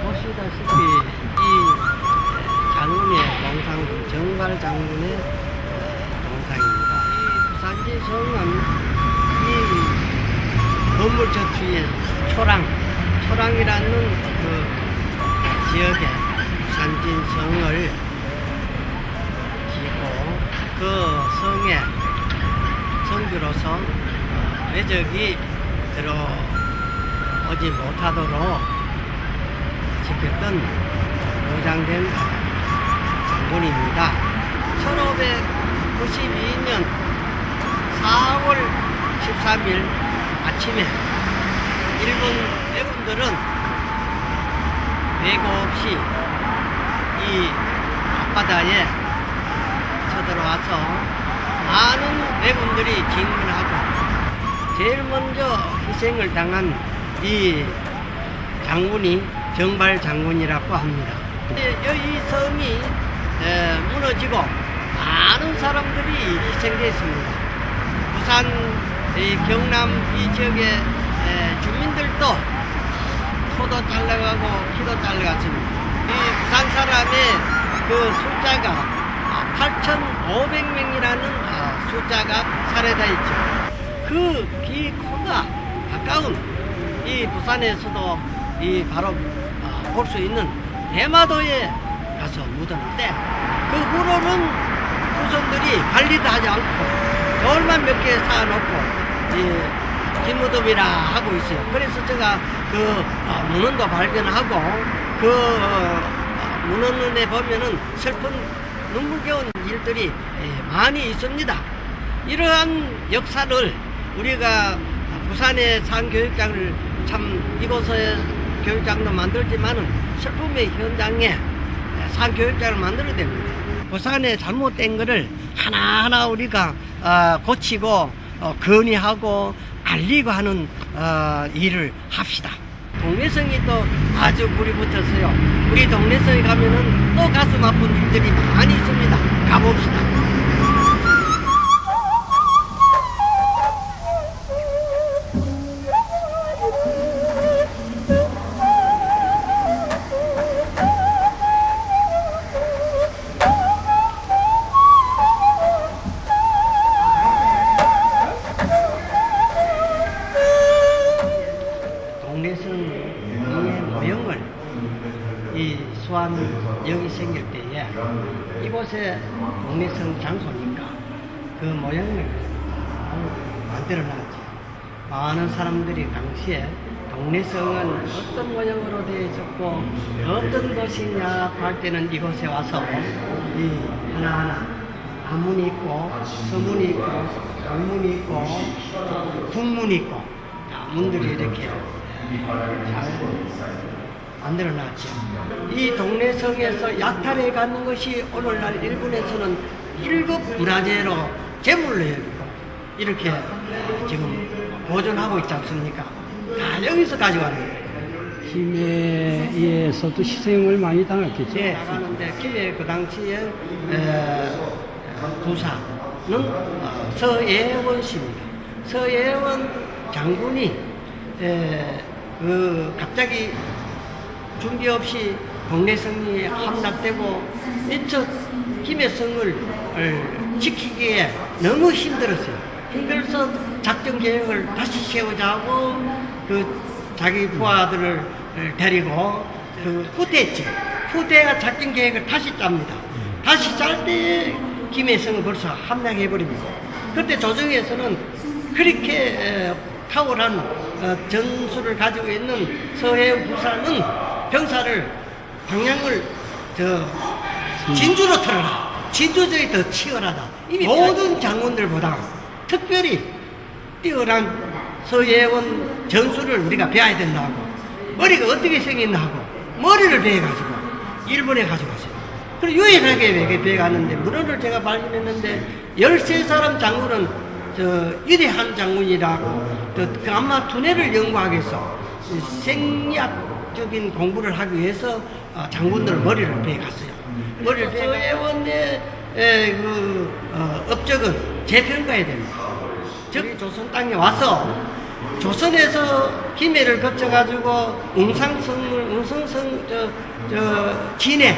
보시다시피 이 장군의 동상, 정발 장군의 동상입니다. 이 부산지 성은 이 건물 저추의 초랑이라는 그 지역에 부산진 성을 짓고 그 성에 성주로서 외적이 들어오지 못하도록 지켰던 보장된 장군입니다. 1592년 4월 13일 아침에 일본 왜군들은 예고 없이 이 앞바다에 쳐들어와서 많은 왜군들이 진군하고 제일 먼저 희생을 당한 이 장군이 정발 장군이라고 합니다. 이 성이 무너지고 많은 사람들이 희생됐습니다. 부산, 경남 이 지역의 주민들도 소도 잘라가고 피도 잘라갔습니다. 이 부산 사람의 그 숫자가 8,500명이라는 숫자가 살해되어 있죠. 그 키가 가까운 이 부산에서도 이 바로 볼 수 있는 대마도에 가서 묻었는데 그 후로는 후손들이 관리도 하지 않고 돌만 몇 개 쌓아놓고 뒷무덤이라 하고 있어요. 그래서 제가 그 문헌도 발견하고 그 문헌에 보면은 슬픈 눈물겨운 일들이 많이 있습니다. 이러한 역사를 우리가 부산의 상교육장을 참 이곳에 교육장도 만들지만은 슬픔의 현장에 상교육장을 만들어야 됩니다. 부산에 잘못된 것을 하나하나 우리가 고치고 건의하고 알리고 하는 일을 합시다. 동래성이 또 아주 불이 붙었어요. 우리 동래성에 가면은 또 가슴 아픈 일들이 많이 있습니다. 가봅시다. 동래성의 모형을 이 수안역이 생길 때에 이곳에 동래성 장소니까 그 모형을 만들어 놨죠. 많은 사람들이 당시에 동래성은 어떤 모형으로 되어 있었고 어떤 것이냐 할 때는 이곳에 와서 이 하나하나 안문이 있고 서문이 있고 동문이 있고 북문이 있고 문들이 이렇게 잘 만들어놨죠. 이 동래성에서 약탈해 가는 것이 오늘날 일본에서는 1급 문화재로 제물로 여기고 이렇게 지금 보존하고 있지 않습니까? 다 여기서 가져가는 거예요. 김해에서도 희생을 많이 당했겠죠? 네, 당하는데 김해 그 당시에 부사는 서예원 씨입니다. 서예원 장군이 갑자기 준비 없이 동래성이 함락되고 미처 김해성을 지키기에 너무 힘들었어요. 힘들어서 작전 계획을 다시 세우자 하고 자기 부하들을 데리고 후퇴했죠. 후퇴가 작전 계획을 다시 짭니다. 다시 짤 때 김해성은 벌써 함락해버립니다. 그때 조정에서는 그렇게 탁월한 전술을 가지고 있는 서해 부사는 병사를 방향을 진주로 틀어라. 진주적이 더 치열하다. 이미 모든 장군들보다 특별히 뛰어난 서해원 전술을 우리가 배워야 된다고. 머리가 어떻게 생겼나 하고 머리를 배워가지고 일본에 가져갔어요. 그리고 유일하게 배워갔는데 문헌을 제가 발견했는데 13사람 장군은 이대한 장군이라고 그 아마 두뇌를 연구하기 위해서 생리학적인 공부를 하기 위해서 장군들 머리를 베어갔어요. 머리를 베어갔어요. 서해원의 업적은 재평가해야 됩니다. 즉 조선 땅에 와서 조선에서 김해를 거쳐가지고 웅성성 진해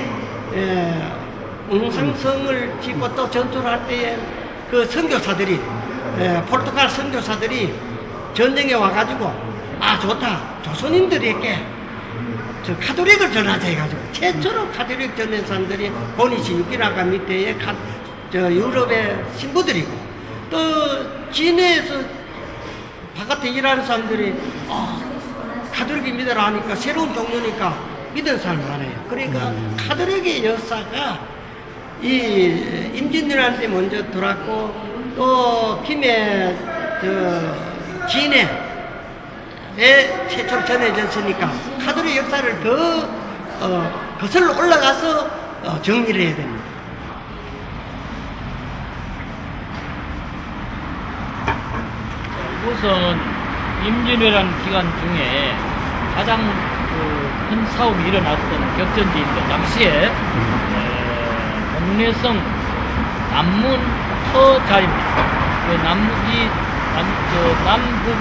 웅성성을 짓고 또 전투를 할 때에 그 선교사들이 포르투갈 선교사들이 전쟁에 와가지고 아 좋다 조선인들에게 저 카톨릭을 전하자 해가지고 최초로 카톨릭 전한 사람들이 보니시 유키나가 밑에의 유럽의 신부들이고 또 진해에서 바깥에 일하는 사람들이 카톨릭이 믿으라 하니까 새로운 종교니까 믿은 사람이 많아요. 그러니까 카톨릭의 역사가 이 임진왜란때 먼저 들어왔고 또 김해 진해에 최초로 전해졌으니까 카톨릭 역사를 더 거슬러 올라가서 정리를 해야 됩니다. 우선 임진왜란 기간 중에 가장 큰 사업이 일어났던 격전지인데 당시에 동래성 남문 터자리입니다. 남북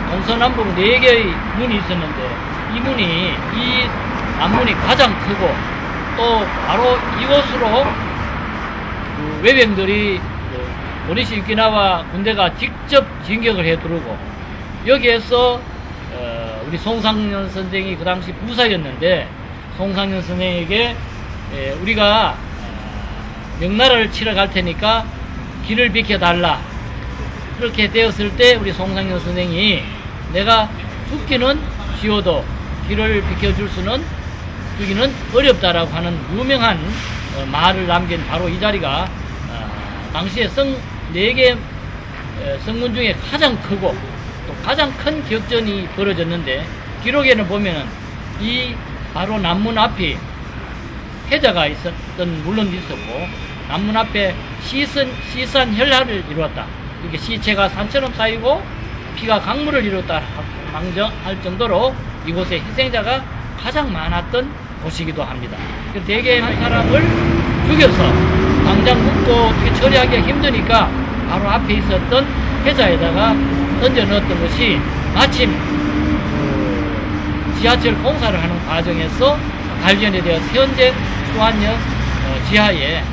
동서남북 4개의 문이 있었는데 이 남문이 가장 크고 또 바로 이곳으로 외병들이 오니시 유키나와 군대가 직접 진격을 해 들어오고 여기에서 우리 송상년 선생이 그 당시 부사였는데 송상년 선생에게 우리가 명나라를 치러 갈 테니까 길을 비켜달라 그렇게 되었을 때 우리 송상년 선생이 내가 죽기는 쉬워도 길을 비켜줄 수는 주기는 어렵다라고 하는 유명한 말을 남긴 바로 이 자리가 당시에 4개 성문 중에 가장 크고 또 가장 큰 격전이 벌어졌는데 기록에는 보면은 이 바로 남문 앞이 해자가 있었던 물론 있었고 남문 앞에 시산 혈화를 이루었다. 이렇게 시체가 산처럼 쌓이고 피가 강물을 이루었다 망정할 정도로 이곳에 희생자가 가장 많았던 곳이기도 합니다. 대개 한 사람을 죽여서 당장 묻고 처리하기가 힘드니까 바로 앞에 있었던 해자에다가 던져 넣었던 것이 마침 지하철 공사를 하는 과정에서 발견이 되어 현재 수안역 지하에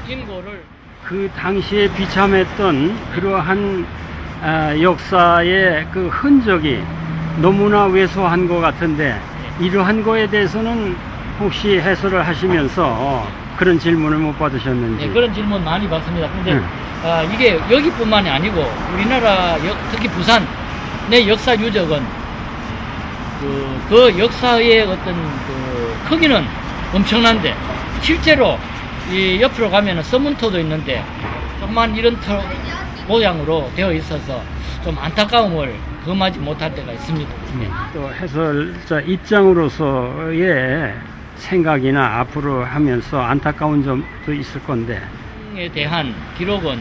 인고를 그 당시에 비참했던 그러한 역사의 그 흔적이 너무나 왜소한 것 같은데 이러한 거에 대해서는 혹시 해설을 하시면서 그런 질문을 못 받으셨는지? 네, 그런 질문 많이 받습니다. 근데 이게 여기뿐만이 아니고 우리나라 특히 부산 내 역사 유적은 그 역사의 어떤 그 크기는 엄청난데 실제로 이 옆으로 가면은 서문터도 있는데 조그만 이런 터 모양으로 되어 있어서 좀 안타까움을 금하지 못할 때가 있습니다. 네. 또 해설자 입장으로서의 생각이나 앞으로 하면서 안타까운 점도 있을 건데 에 대한 기록은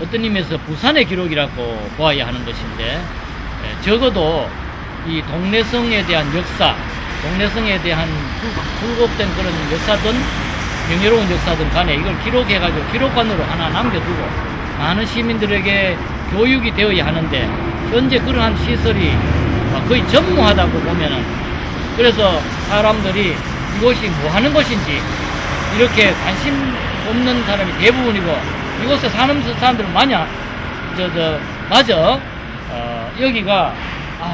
어떤 의미에서 부산의 기록이라고 보아야 하는 것인데 적어도 이 동래성에 대한 역사, 동래성에 대한 굴곡된 그런 역사든 명예로운 역사든 간에 이걸 기록해가지고 기록관으로 하나 남겨두고 많은 시민들에게 교육이 되어야 하는데 현재 그러한 시설이 거의 전무하다고 보면은 그래서 사람들이 이곳이 뭐 하는 곳인지 이렇게 관심 없는 사람이 대부분이고 이곳에 사는 사람들은 마저 여기가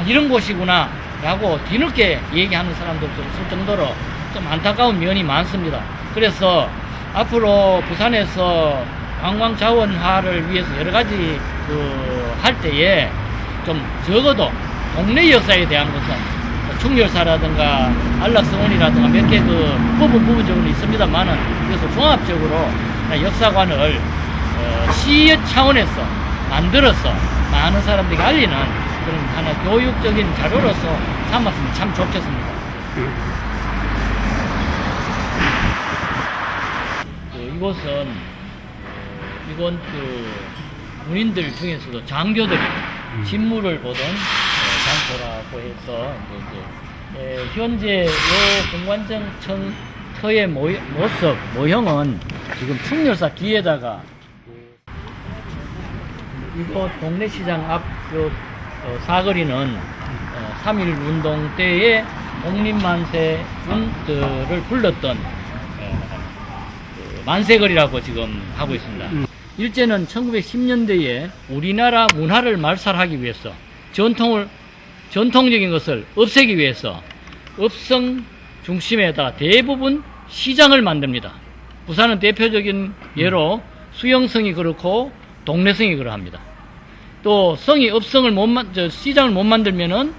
이런 곳이구나 라고 뒤늦게 얘기하는 사람도 좀 있을 정도로 좀 안타까운 면이 많습니다. 그래서 앞으로 부산에서 관광 자원화를 위해서 여러 가지 할 때에 좀 적어도 동네 역사에 대한 것은 충렬사라든가 안락성원이라든가 몇 개 부분적으로 있습니다만은 그래서 종합적으로 역사관을 시 차원에서 만들어서 많은 사람들이 알리는 그런 하나 교육적인 자료로서 삼았으면 참 좋겠습니다. 이건 군인들 중에서도 장교들이 진무를 보던 장소라고 해서 현재 이 공관정 터의 모습 모형은 지금 충렬사 뒤에다가 이곳 동래시장 앞 사거리는 3.1 운동 때에 독립만세군들을 불렀던 만세거리라고 지금 하고 있습니다. 일제는 1910년대에 우리나라 문화를 말살하기 위해서 전통적인 것을 없애기 위해서 업성 중심에다 대부분 시장을 만듭니다. 부산은 대표적인 예로 수영성이 그렇고 동래성이 그러합니다. 또 성이 시장을 못 만들면은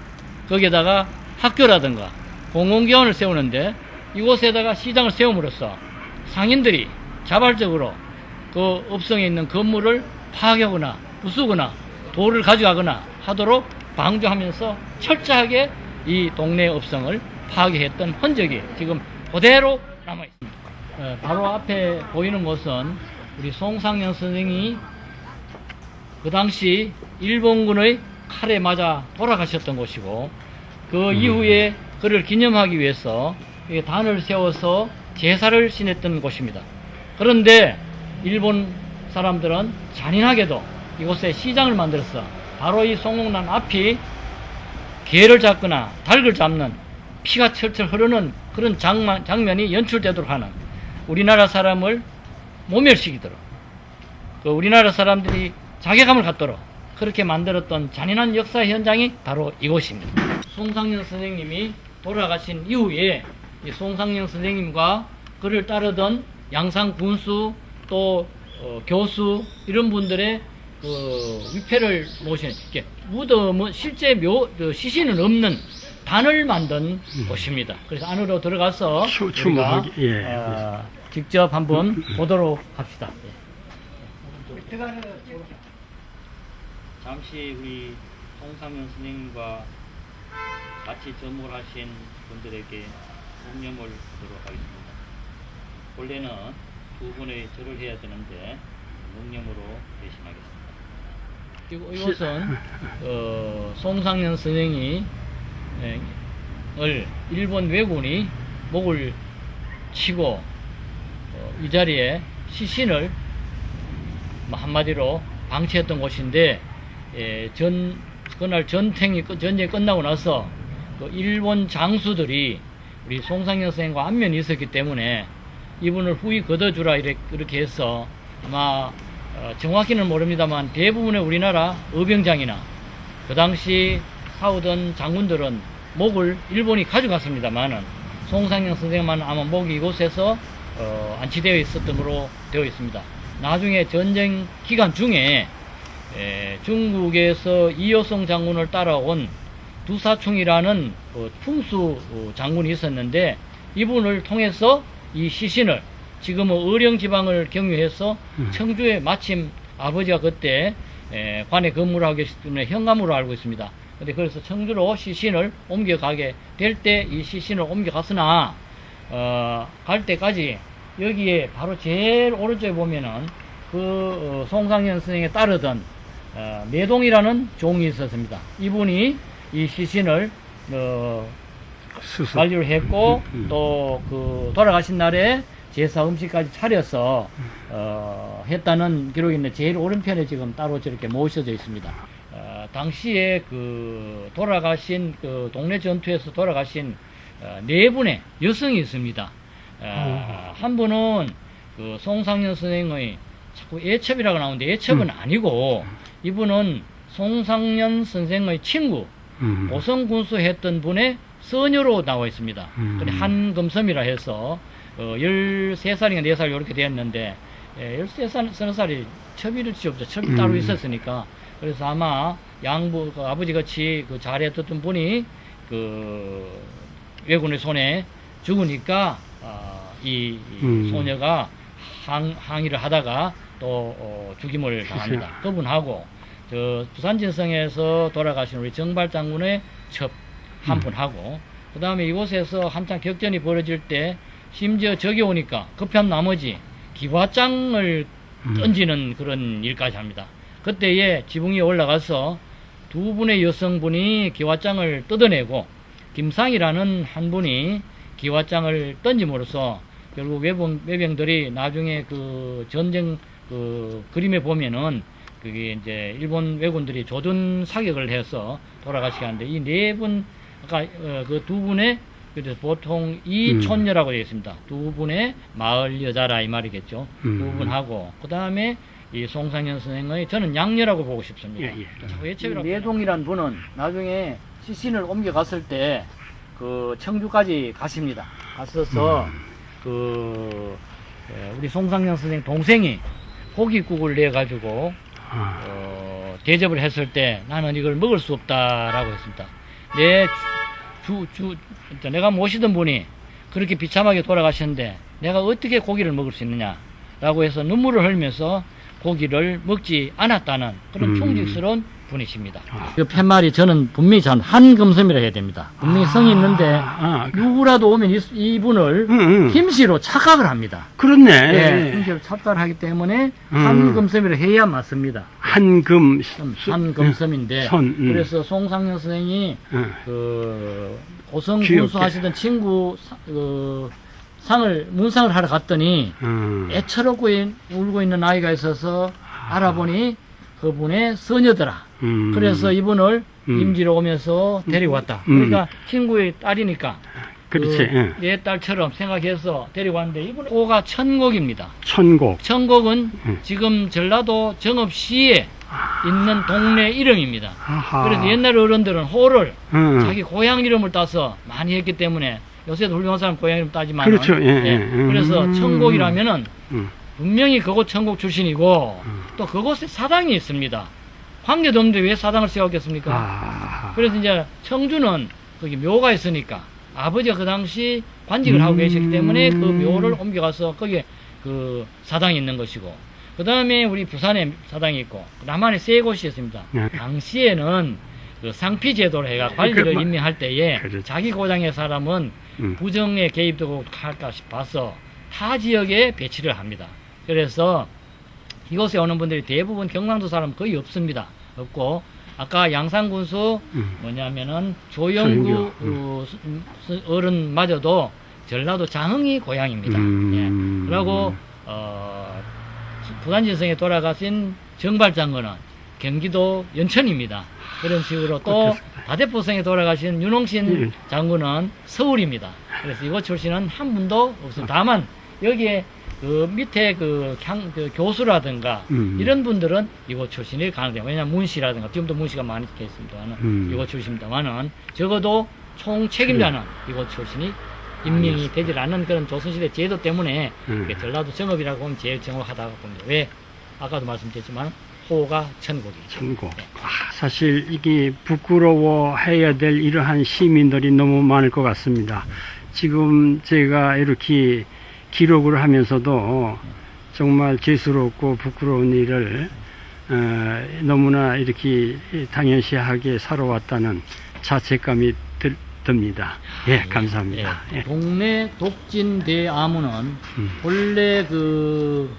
거기에다가 학교라든가 공공기관을 세우는데 이곳에다가 시장을 세움으로써 상인들이 자발적으로 그 업성에 있는 건물을 파괴하거나 부수거나 돌을 가져가거나 하도록 방조하면서 철저하게 이 동네 업성을 파괴했던 흔적이 지금 그대로 남아 있습니다. 바로 앞에 보이는 곳은 우리 송상현 선생이 그 당시 일본군의 칼에 맞아 돌아가셨던 곳이고, 그 이후에 그를 기념하기 위해서 단을 세워서 제사를 지냈던 곳입니다. 그런데 일본 사람들은 잔인하게도 이곳에 시장을 만들어서 바로 이 송옥란 앞이 개를 잡거나 닭을 잡는 피가 철철 흐르는 그런 장면이 연출되도록 하는, 우리나라 사람을 모멸시키도록, 우리나라 사람들이 자괴감을 갖도록 그렇게 만들었던 잔인한 역사 현장이 바로 이곳입니다. 송상현 선생님이 돌아가신 이후에 이 송상현 선생님과 그를 따르던 양상 군수 또 교수 이런 분들의 위패를 모시는, 무덤은 실제 시신은 없는 단을 만든 곳입니다. 그래서 안으로 들어가서 우리가 직접 한번 보도록 합시다. 잠시 우리 송상현 선생님과 같이 전무하신 분들에게 묵념을 하도록 하겠습니다. 원래는 두 분의 절을 해야 되는데 묵념으로 대신하겠습니다. 이것은 송상현 선생이 일본 왜군이 목을 치고 이 자리에 시신을 한마디로 방치했던 곳인데, 그날 전쟁이 끝나고 나서 일본 장수들이 우리 송상현 선생과 안면이 있었기 때문에 이분을 후위 거둬주라 이렇게 해서, 아마 정확히는 모릅니다만 대부분의 우리나라 의병장이나 그 당시 싸우던 장군들은 목을 일본이 가져갔습니다만은 송상현 선생만 아마 목이 이곳에서 안치되어 있었던 걸로 되어 있습니다. 나중에 전쟁 기간 중에 중국에서 이효성 장군을 따라온 두사충이라는 풍수 장군이 있었는데, 이분을 통해서 이 시신을 지금은 의령 지방을 경유해서 청주에 마침 아버지가 그때 관에 근무를 하고 계시기 때문에 현감으로 알고 있습니다. 근데 그래서 청주로 시신을 옮겨가게 될 때 이 시신을 옮겨갔으나 갈 때까지 여기에 바로 제일 오른쪽에 보면은 송상현 선생에 따르던 매동이라는 종이 있었습니다. 이분이 이 시신을 관리를 했고 또 돌아가신 날에 제사 음식까지 차려서 했다는 기록이 있는데, 제일 오른편에 지금 따로 저렇게 모셔져 있습니다. 당시에 돌아가신 동네 전투에서 돌아가신 네 분의 여성이 있습니다. 한 분은 송상현 선생의 자꾸 애첩이라고 나오는데 애첩은 아니고, 이분은 송상현 선생의 친구 보성군수 했던 분의 서녀로 나와 있습니다. 근데 한금섬이라 해서 13살인가 4살 이렇게 되었는데, 13살, 서너 살이 첩이를 없죠. 첩이 따로 있었으니까. 그래서 아마 양부 아버지 같이 잘했던 분이 왜군의 손에 죽으니까 이 소녀가 항의를 하다가 또 죽임을 당합니다. 그분하고 부산진성에서 돌아가신 우리 정발 장군의 첩 한 분하고, 그 다음에 이곳에서 한창 격전이 벌어질 때 심지어 적이 오니까 급한 나머지 기와장을 던지는 그런 일까지 합니다. 그때에 지붕 위에 올라가서 두 분의 여성분이 기와장을 뜯어내고, 김상이라는 한 분이 기와장을 던짐으로써 결국 외병들이 나중에 전쟁 그림에 보면은 그게 이제 일본 왜군들이 조준 사격을 해서 돌아가시게 하는데 이 네 분 아까 그 두 분의 그래서 보통 이촌녀라고 되어 있습니다. 두 분의 마을 여자라 이 말이겠죠. 두 분하고 그 다음에 이 송상현 선생의 저는 양녀라고 보고 싶습니다. 내동이란 분은 나중에 시신을 옮겨갔을 때 그 청주까지 가십니다. 갔어서 우리 송상현 선생 동생이 고깃국을 내 가지고 대접을 했을 때 나는 이걸 먹을 수 없다라고 했습니다. 내가 모시던 분이 그렇게 비참하게 돌아가셨는데 내가 어떻게 고기를 먹을 수 있느냐라고 해서 눈물을 흘리면서 고기를 먹지 않았다는 그런 충직스러운 분이십니다. 그 팻말이 저는 분명히 한금섬이라 해야 됩니다. 분명히 성이 있는데 누구라도 오면 이분을 김씨로 착각을 합니다. 그렇네. 네, 김씨로 착각을 하기 때문에 한금섬이라 해야 맞습니다. 한금섬인데 그래서 송상현 선생이 그 고성 군수 하시던 친구 문상을 하러 갔더니 애처롭고 울고 있는 아이가 있어서 알아보니 그분의 서녀더라. 그래서 이분을 임지로 오면서 데리고 왔다. 그러니까 친구의 딸이니까 그렇지. 내 딸처럼 생각해서 데리고 왔는데 이분 호가 천곡입니다. 천곡. 천곡은 지금 전라도 정읍시에 있는 동네 이름입니다. 그래서 옛날 어른들은 호를 자기 고향 이름을 따서 많이 했기 때문에 요새도 훌륭한 사람 고향 이름 따지만 그렇죠. 그래서 천곡이라면은 분명히 그곳 천곡 출신이고 또 그곳에 사당이 있습니다. 관계도 없는데 왜 사당을 세웠겠습니까? 그래서 이제 청주는 거기 묘가 있으니까 아버지가 그 당시 관직을 하고 계시기 때문에 그 묘를 옮겨가서 거기에 그 사당이 있는 것이고 그 다음에 우리 부산에 사당이 있고 남한에 세 곳이 있습니다. 당시에는 그 상피제도를 해가 관리를 임명할 때에 자기 고장의 사람은 부정에 개입되고 할까 싶어서 타 지역에 배치를 합니다. 그래서 이곳에 오는 분들이 대부분 경상도 사람 거의 없습니다. 없고 아까 양산군수 뭐냐면은 조영구 어른마저도 전라도 장흥이 고향입니다. 예. 그리고 부산진성에 돌아가신 정발장군은 경기도 연천입니다. 그런 식으로 또 다대포성에 돌아가신 윤홍신 장군은 서울입니다. 그래서 이곳 출신은 한 분도 없습니다. 다만 여기에 그 밑에 그 교수라든가 이런 분들은 이곳 출신일 가능해요. 왜냐하면 문씨라든가 지금도 문씨가 많이 있습니다만은 이곳 출신입니다만은 적어도 총 책임자는 이곳 출신이 임명이 되질 않는 그런 조선시대 제도 때문에 전라도 정읍이라고 하면 제일 정확하다고 봅니다. 왜? 아까도 말씀드렸지만 호가 천곡이죠. 천곡. 네. 사실 이게 부끄러워해야 될 이러한 시민들이 너무 많을 것 같습니다. 지금 제가 이렇게 기록을 하면서도 정말 죄스럽고 부끄러운 일을 너무나 이렇게 당연시하게 살아왔다는 자책감이 듭니다. 예, 감사합니다. 예. 동네 독진대아문은 본래 그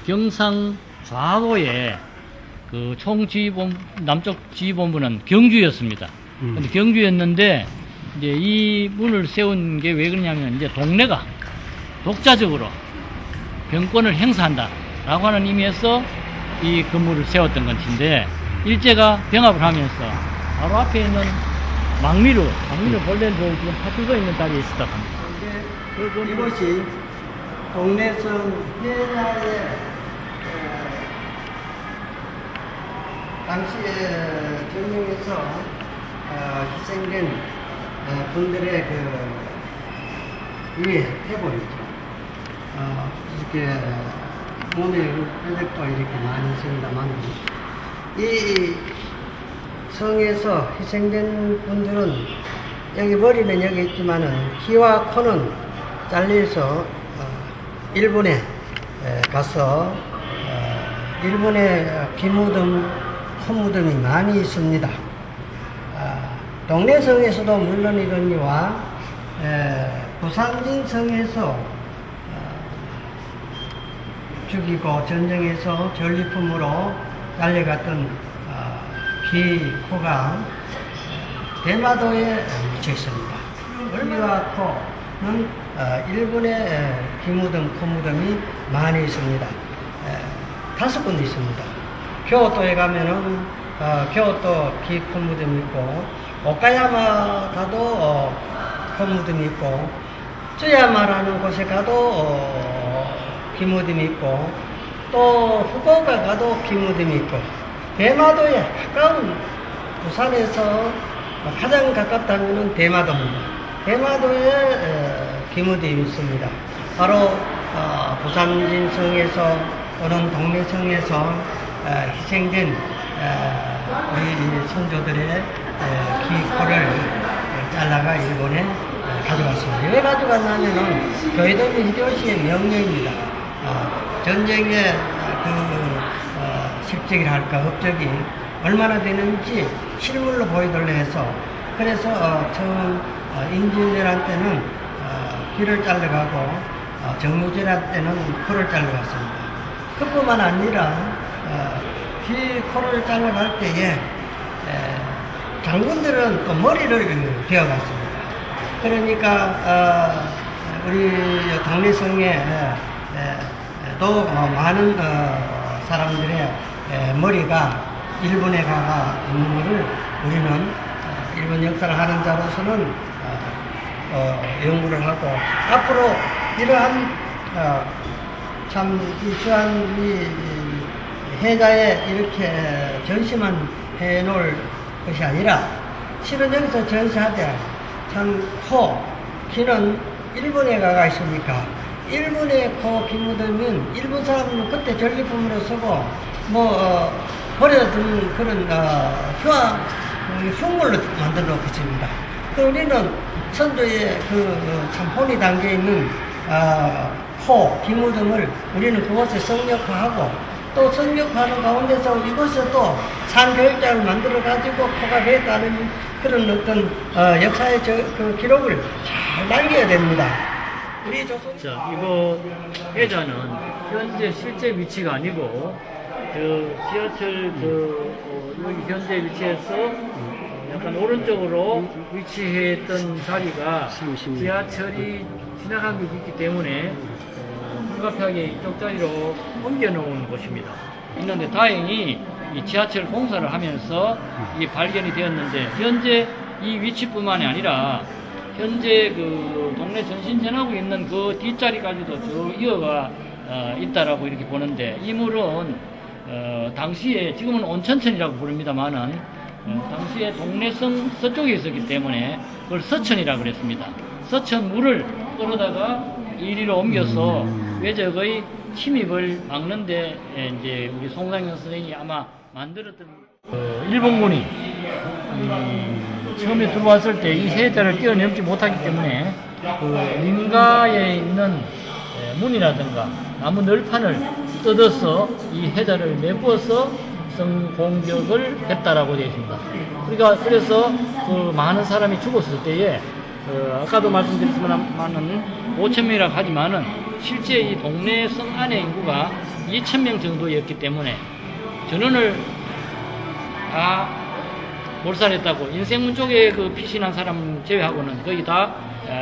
경상 좌도에 그 남쪽 지휘본부는 경주였습니다. 근데 경주였는데 이제 이 문을 세운 게 왜 그러냐면 이제 동네가 독자적으로 병권을 행사한다 라고 하는 의미에서 이 건물을 세웠던 것인데 일제가 병합을 하면서 바로 앞에 있는 망미로 본래는 지금 파출소 있는 자리에 있었다 합니다. 이것이 동래성 해자의 당시에 전쟁에서 희생된 분들의 그 위에 해보이죠. 이렇게 몸에 뼈대도 이렇게 많이 있습니다만 이 성에서 희생된 분들은 여기 머리는 여기 있지만은 귀와 코는 잘려서 일본에 가서 일본의 귀무덤, 코무덤이 많이 있습니다. 동래성에서도 물론 이러니와 부산진성에서 죽이고 전쟁에서 전리품으로 달려갔던 귀, 코가 대마도에 묻혀 있습니다. 귀와 코는 일본의 귀무덤, 코무덤이 많이 있습니다. 5군데 있습니다. 교토에 가면은 교토 기코 무덤이 있고, 오카야마 가도 코 무덤이 있고, 쯔야마라는 곳에 가도 기 무덤이 있고, 또 후쿠오카 가도 기 무덤이 있고, 대마도에 가까운 부산에서 가장 가깝다면 대마도입니다. 대마도에 기무대이 있습니다. 바로 부산진성에서 오는 동래성에서 희생된 우리 선조들의 기코를 잘라가 일본에 가져갔습니다. 왜 가져갔냐면은 도요토미 히데요시의 명령입니다. 전쟁의 실적이라 할까 업적이 얼마나 되는지 실물로 보여달라 해서, 그래서 처음 임진왜란 때는 귀를 잘라가고 정유재란 때는 코를 잘라갔습니다. 그뿐만 아니라 귀, 코를 잘라갈 때에 장군들은 또 머리를 베어갔습니다. 그러니까 우리 당내성에 또 많은 사람들의 머리가 일본에 가가 있는 것을 우리는 일본 역사를 하는 자로서는 연구를 하고, 앞으로 이러한 참 이수한 이 해자에 이렇게 전시만 해놓을 것이 아니라, 실은 여기서 전시하되 참 코, 귀는 일본에 가가 있으니까 일본의 코 기무덤은 일본 사람은 그때 전리품으로 쓰고 버려둔 그런 흉물로 만들어 놓겠습니다. 우리는 선조의 참 혼이 담겨 있는 코, 기무덤을 우리는 그것을 성역화하고, 또 성역화하는 가운데서 이것을 또 산교육장을 만들어 가지고 코가 됐다는 그런 어떤 역사의 그 기록을 잘 남겨야 됩니다. 우리 조선. 자, 이거 해자는 현재 실제 위치가 아니고 지하철 여기 현재 위치에서 약간 오른쪽으로 위치했던 자리가 30m. 지하철이 지나간 게 있기 때문에 불가피하게 이쪽 자리로 옮겨 놓은 곳입니다. 있는데 다행히 이 지하철 공사를 하면서 이 발견이 되었는데, 현재 이 위치뿐만이 아니라 현재 그 동네 전신 지나고 있는 그 뒷자리까지도 쭉 이어가 있다라고 이렇게 보는데, 이 물은 당시에 지금은 온천천이라고 부릅니다만은 당시에 동래성 서쪽에 있었기 때문에 그걸 서천이라고 그랬습니다. 서천 물을 끌어다가 이리로 옮겨서 외적의 침입을 막는데 이제 우리 송상현 선생이 아마 만들었던 일본군이 처음에 들어왔을 때 이 해자를 뛰어넘지 못하기 때문에 그 민가에 있는 문이라든가 나무 널판을 뜯어서 이 해자를 메꾸어서 성공격을 했다라고 되어 있습니다. 그러니까 그래서 그 많은 사람이 죽었을 때에 아까도 말씀드렸지만은 5,000명이라고 하지만은 실제 이 동네 성 안의 인구가 2,000명 정도였기 때문에 전원을 다 몰살했다고, 인생문 쪽에 그 피신한 사람 제외하고는 거의 다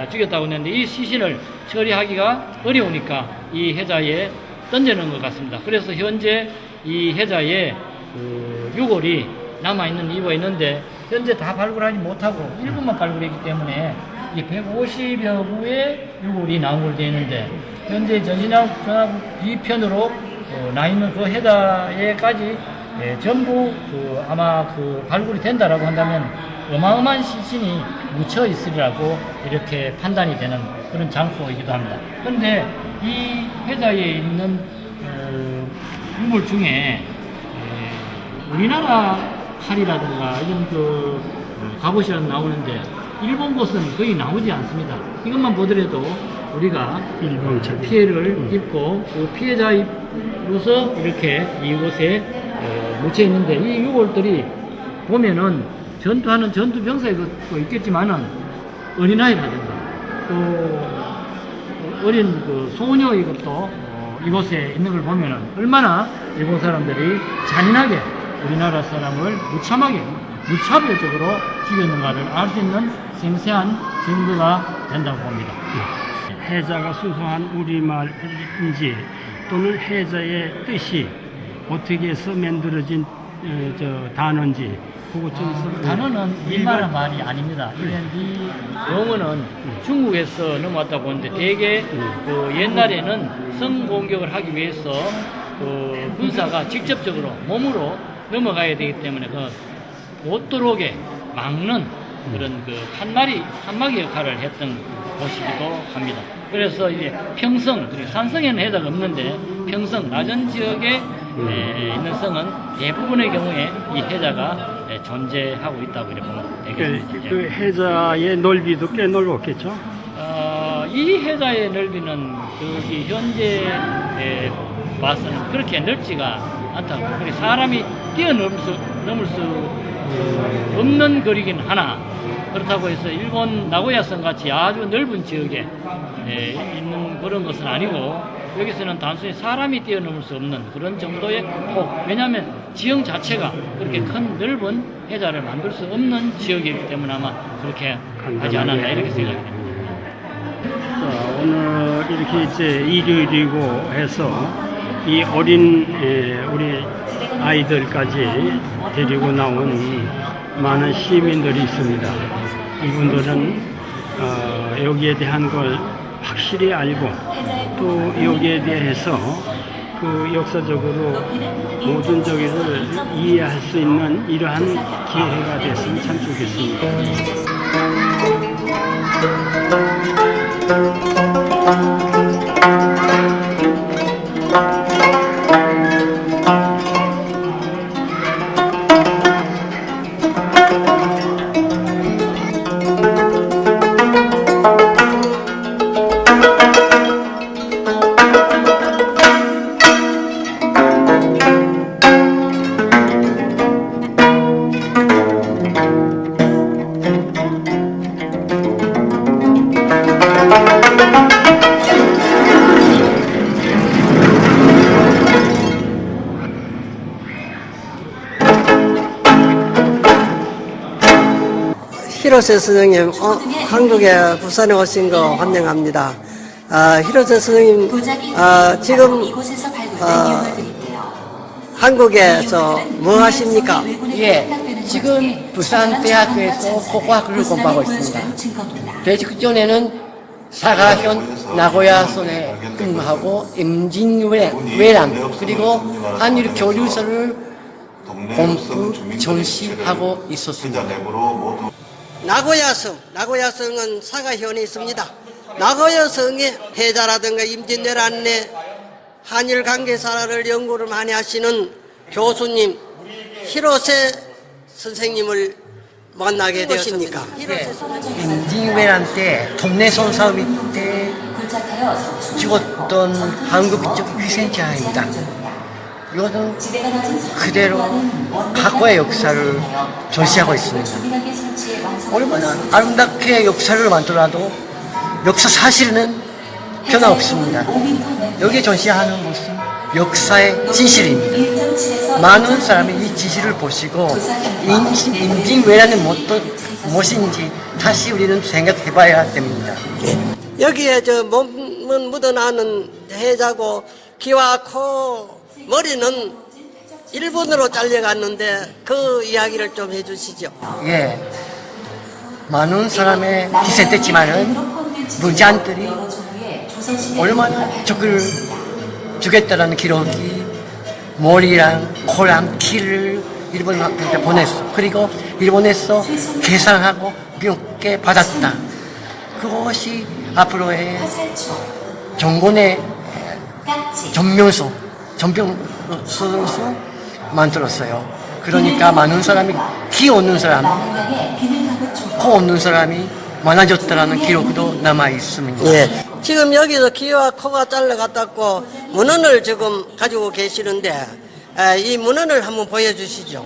죽였다고 했는데, 이 시신을 처리하기가 어려우니까 이 해자에 던져놓은 것 같습니다. 그래서 현재 이 해자에 그 유골이 남아있는 이유가 있는데, 현재 다 발굴하지 못하고 일부만 발굴했기 때문에 이 150여 구의 유골이 나온 걸로 되어 있는데, 현재 전신하고 뒤편으로 나 있는 그 해자에까지 전부 아마 발굴이 된다라고 한다면 어마어마한 시신이 묻혀 있으리라고 이렇게 판단이 되는 그런 장소이기도 합니다. 그런데 이 해자에 있는 유물 중에 우리나라 칼이라든가 이런 갑옷이라도 나오는데 일본 곳은 거의 나오지 않습니다. 이것만 보더라도 우리가 피해를 입고 그 피해자로서 이렇게 이곳에 묻혀 있는데, 이 유골들이 보면은 전투하는 전투병사도 있겠지만은 어린아이라든가 또 어린 소녀 이것도 이곳에 있는 걸 보면은 얼마나 일본 사람들이 잔인하게 우리나라 사람을 무차별적으로 죽였는가를 알 수 있는 생생한 증거가 된다고 봅니다. 해자가 수소한 우리말인지 또는 해자의 뜻이 어떻게 해서 만들어진 단어인지 그거 좀 단어는 일반한 말이 아닙니다. 이 용어는 중국에서 넘어왔다 보는데 대개 그 옛날에는 성 공격을 하기 위해서 그 군사가 직접적으로 몸으로 넘어가야 되기 때문에 그 못 들어오게 막는 그런 그 칸막이 역할을 했던 곳이기도 합니다. 그래서 이제 평성, 그리고 산성에는 해자가 없는데 평성, 낮은 지역에 있는 성은 대부분의 경우에 이 해자가 존재하고 있다고 이렇게 보면 되겠습니다. 그 해자의 넓이도 꽤 넓었겠죠? 이 해자의 넓이는 이 현재 봐서는 그렇게 넓지가 않다고. 그리고 사람이 뛰어넘을 수 없는 거리긴 하나, 그렇다고 해서 일본 나고야성 같이 아주 넓은 지역에 있는 그런 것은 아니고, 여기서는 단순히 사람이 뛰어넘을 수 없는 그런 정도의 폭, 왜냐하면 지형 자체가 그렇게 큰 넓은 해자를 만들 수 없는 지역이기 때문에 아마 그렇게 하지 않았나 이렇게 생각이 됩니다. 자, 오늘 이렇게 이제 일요일이고 해서 이 어린 우리 아이들까지 데리고 나온 많은 시민들이 있습니다. 이분들은 여기에 대한 걸 확실히 알고 또 여기에 대해서 그 역사적으로 모든 저기를 이해할 수 있는 이러한 기회가 됐으면 참 좋겠습니다. 히로세 선생님, 한국에 부산에 오신 거 환영합니다. 히로세 선생님, 지금 한국에서 뭐 하십니까? 예, 지금 부산대학교에서 고고학을 공부하고 있습니다. 그전에는 사가현 나고야선에 근무하고 임진왜란 그리고 한일 교류서를 공부 전시하고 있었습니다. 나고야성은 사가현에 있습니다. 나고야성의 해자라든가 임진왜란의 한일 관계사를 연구를 많이 하시는 교수님 히로세 선생님을 만나게 되었습니까? 네, 임진왜란 때 동래손 싸움 때 죽었던 한국적 희생자입니다. 이것은 그대로 과거의 역사를 전시하고 있습니다. 얼마나 아름답게 역사를 만들어도 역사 사실은 변함없습니다. 여기 전시하는 것은 역사의 진실입니다. 많은 사람이 이 진실을 보시고 임진왜란이 무엇인지 다시 우리는 생각해봐야 됩니다. 여기에 몸은 묻어나는 해자고 귀와 코, 머리는 일본으로 잘려갔는데 그 이야기를 좀 해주시죠. 예, 많은 사람의 희생됐지만은 무장들이 얼마나 적을 죽였다라는 기록이 머리랑 코랑 키를 일본한테 보냈어. 그리고 일본에서 계산하고 미국에 받았다. 그것이 앞으로의 정권의 전명서로 만들었어요. 그러니까 많은 사람이 키 없는 사람, 코 없는 사람이 많아졌다라는 기록도 남아 있습니다. 예. 지금 여기서 귀와 코가 잘라갔다고 문헌을 지금 가지고 계시는데 이 문헌을 한번 보여주시죠.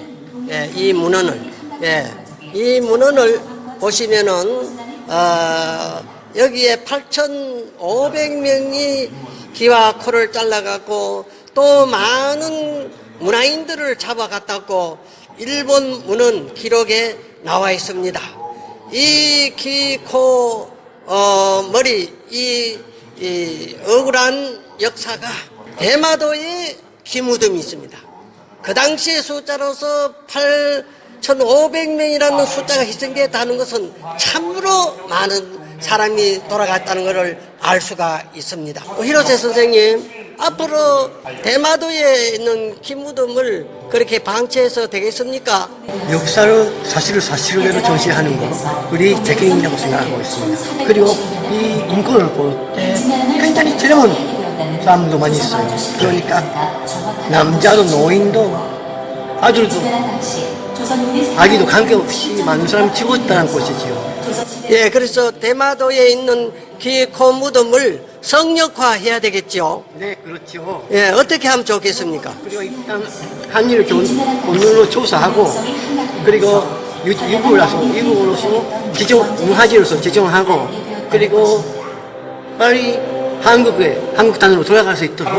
예, 이 문헌을. 예, 이 문헌을 보시면은 여기에 8,500명이 귀와 코를 잘라갖고 또 많은 문화인들을 잡아갔다고 일본 문헌 기록에 나와 있습니다. 이 귀, 코, 머리, 이 억울한 역사가 대마도에 기무덤이 있습니다. 그 당시의 숫자로서 8,500명이라는 숫자가 희생됐다는 것은 참으로 많은 사람이 돌아갔다는 것을 알 수가 있습니다. 히로세 선생님, 앞으로 대마도에 있는 김무덤을 그렇게 방치해서 되겠습니까? 역사를 사실대로 전시하는 거 우리責任이라고 생각하고 있습니다. 그리고 이 인권을 볼 때 굉장히 젊은 사람도 많이 있어요. 그러니까 남자도 노인도 아들도 아기도 관계없이 많은 사람이 죽었다는 것이지요. 예, 그래서 대마도에 있는 기코 무덤을 성역화해야 되겠죠. 네, 그렇죠. 예, 어떻게 하면 좋겠습니까? 그리고 일단 한일을 오늘로 조사하고 그리고 유국으로서 문화재로서 지정하고 그리고 빨리 한국 땅으로 돌아갈 수 있도록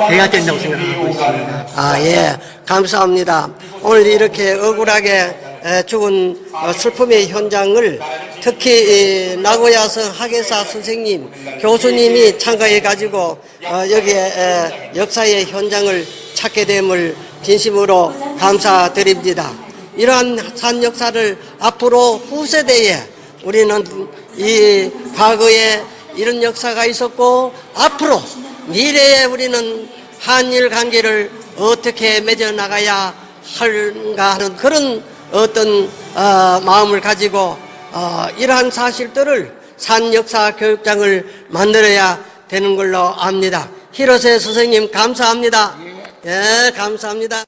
해야 된다고 생각하고 있습니다. 아, 예, 감사합니다. 오늘 이렇게 억울하게 죽은 슬픔의 현장을 특히 나고야성 학예사 선생님, 교수님이 참가해가지고 여기에 역사의 현장을 찾게 됨을 진심으로 감사드립니다. 이러한 산 역사를 앞으로 후세대에 우리는 이 과거에 이런 역사가 있었고 앞으로 미래에 우리는 한일 관계를 어떻게 맺어나가야 할까 하는 그런 어떤 마음을 가지고 이러한 사실들을 산 역사 교육장을 만들어야 되는 걸로 압니다. 히로세 선생님 감사합니다. 예, 감사합니다.